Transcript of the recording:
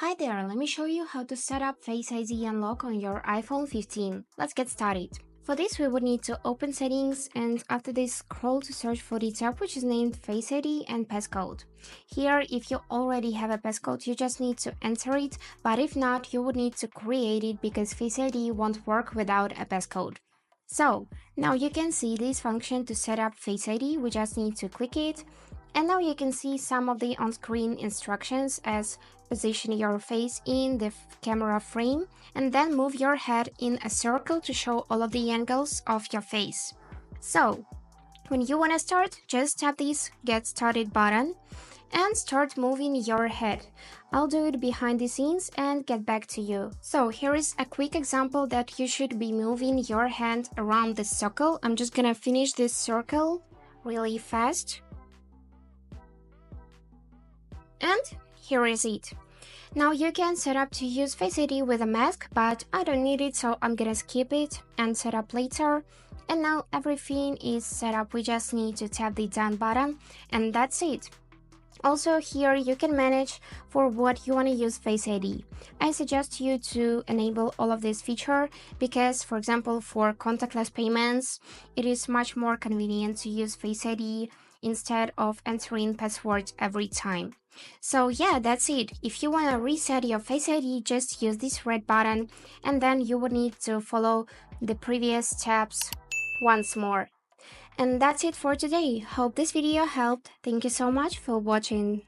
Hi there, let me show you how to set up Face ID unlock on your iPhone 15. Let's get started. For this, we would need to open settings and after this scroll to search for the tab which is named Face ID and passcode. Here, if you already have a passcode, you just need to enter it, but if not, you would need to create it because Face ID won't work without a passcode. So, now you can see this function to set up Face ID, we just need to click it. And now you can see some of the on-screen instructions as position your face in the camera frame and then move your head in a circle to show all of the angles of your face. So, when you want to start, just tap this Get Started button and start moving your head. I'll do it behind the scenes and get back to you. So here is a quick example that you should be moving your hand around the circle. I'm just gonna finish this circle really fast. And here is it. Now you can set up to use Face ID with a mask, but I don't need it, so I'm gonna skip it and set up later. And now everything is set up, we just need to tap the done button and that's it. Also here you can manage for what you want to use Face ID. I suggest you to enable all of this feature because, for example, for contactless payments, it is much more convenient to use Face ID instead of entering passwords every time. So yeah, that's it. If you want to reset your Face ID, just use this red button and then you would need to follow the previous steps once more. And that's it for today. Hope this video helped. Thank you so much for watching.